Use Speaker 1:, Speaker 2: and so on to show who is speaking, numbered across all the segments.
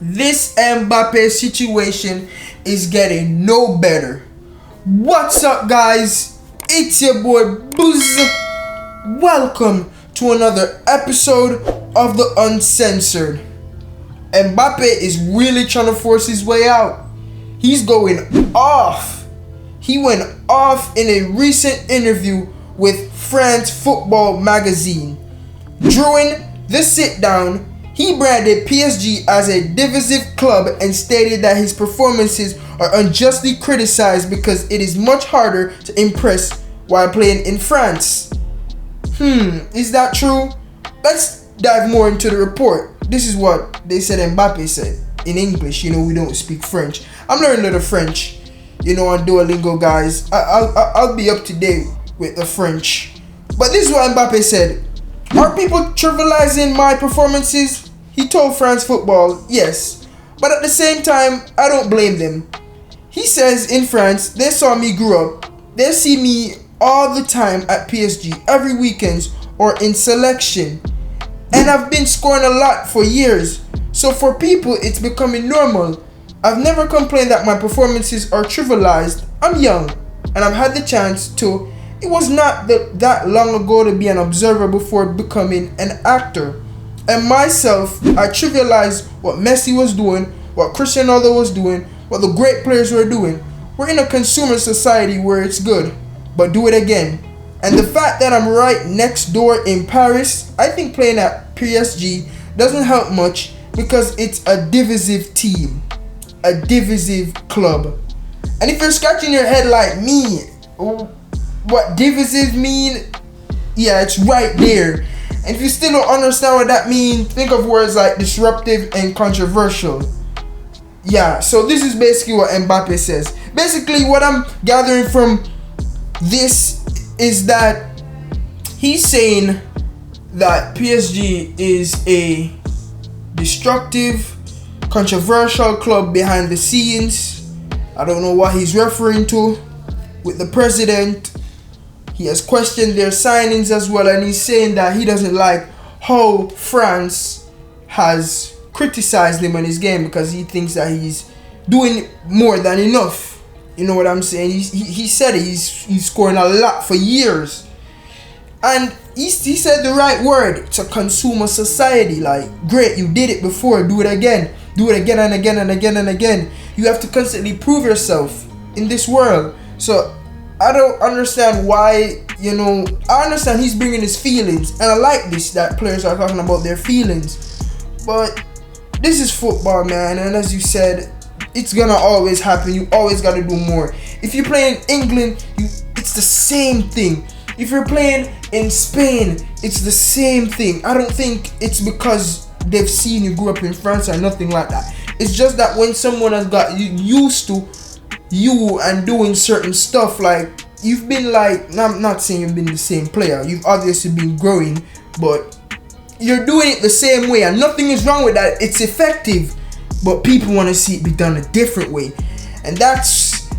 Speaker 1: This Mbappe situation is getting no better. What's up, guys? It's your boy Buzz. Welcome to another episode of the Uncensored. Mbappe is really trying to force his way out. He's going off. He went off in a recent interview with France Football magazine. During the sit-down, he branded PSG as a divisive club and stated that his performances are unjustly criticized because it is much harder to impress while playing in France. Is that true? Let's dive more into the report. This is what they said Mbappe said in English. We don't speak French. I'm learning a little French, on Duolingo, guys. I'll be up to date with the French. But this is what Mbappe said. Are people trivializing my performances? He told France Football, yes. But at the same time, I don't blame them. He says in France, they saw me grow up. They see me all the time at PSG, every weekend or in selection. And I've been scoring a lot for years. So for people, it's becoming normal. I've never complained that my performances are trivialized. I'm young and I've had the chance to. It was not that long ago to be an observer before becoming an actor. And myself, I trivialized what Messi was doing, what Cristiano Ronaldo was doing, what the great players were doing. We're in a consumer society where it's good, but do it again. And the fact that I'm right next door in Paris, I think playing at PSG doesn't help much because it's a divisive team, a divisive club. And if you're scratching your head like me, what divisive mean? Yeah, it's right there. And if you still don't understand what that means, think of words like disruptive and controversial. Yeah, so this is basically what Mbappe says. Basically, what I'm gathering from this is that he's saying that PSG is a destructive, controversial club behind the scenes. I don't know what he's referring to with the president. He has questioned their signings as well, and he's saying that he doesn't like how France has criticized him on his game because he thinks that he's doing more than enough. You know what I'm saying? He said it. He's scoring a lot for years. And he said the right word. It's a consumer society. Like, great, you did it before. Do it again. Do it again and again and again and again. You have to constantly prove yourself in this world. So I don't understand why, I understand he's bringing his feelings. And I like this, that players are talking about their feelings. But this is football, man. And as you said, it's gonna always happen. You always gotta do more. If you play in England, it's the same thing. If you're playing in Spain, it's the same thing. I don't think it's because they've seen you grew up in France or nothing like that. It's just that when someone has got you used to you and doing certain stuff, like you've been like, I'm not saying you've been the same player. You've obviously been growing, but you're doing it the same way, and nothing is wrong with that. It's effective. But people want to see it be done a different way. And that's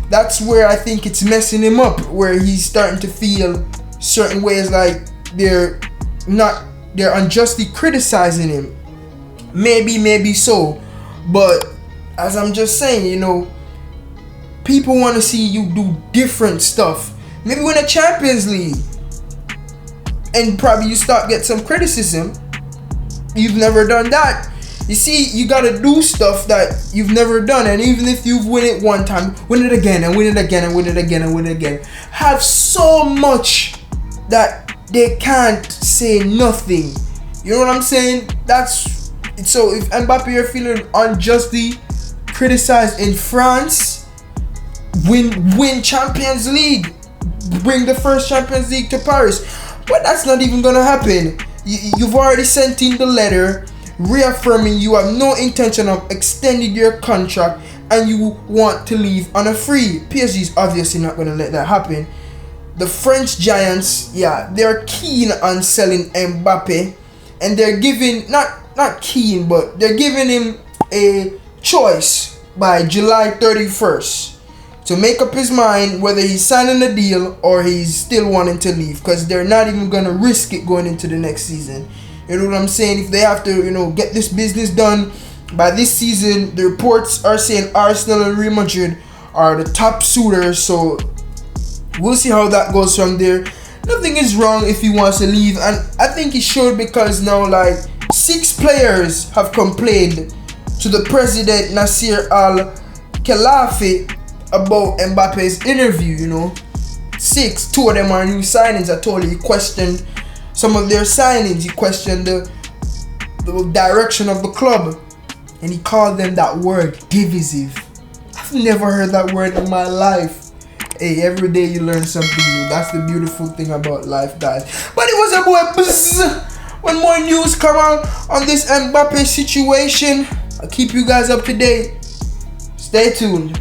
Speaker 1: where I think it's messing him up, where he's starting to feel certain ways like they're unjustly criticizing him. Maybe so. But as I'm just saying, people want to see you do different stuff. Maybe win a Champions League. And probably you get some criticism. You've never done that. You see, you gotta do stuff that you've never done, and even if you've win it one time, win it again and win it again and win it again and win it again. Have so much that they can't say nothing. You know what I'm saying? So if Mbappe, you're feeling unjustly criticized in France, win Champions League, bring the first Champions League to Paris. But that's not even gonna happen. You've already sent in the letter reaffirming you have no intention of extending your contract and you want to leave on a free. PSG is obviously not going to let that happen. The French giants, they're keen on selling Mbappe, and they're giving, not keen, but they're giving him a choice by July 31st to make up his mind whether he's signing a deal or he's still wanting to leave, because they're not even going to risk it going into the next season. You know what I'm saying? If they have to, get this business done By this season, the reports are saying Arsenal and Real Madrid are the top suitors, so we'll see how that goes from there. Nothing is wrong if he wants to leave, and I think he should, because now like 6 players have complained to the president Nasser Al-Khelaifi about Mbappe's interview, you know. 6, 2 of them are new signings. I told you he questioned some of their signings. He questioned the direction of the club, and he called them that word, divisive. I've never heard that word in my life. Hey, every day you learn something new. That's the beautiful thing about life, guys. But it was a boy Buzz. When more news come out on this Mbappe situation, I'll keep you guys up to date. Stay tuned.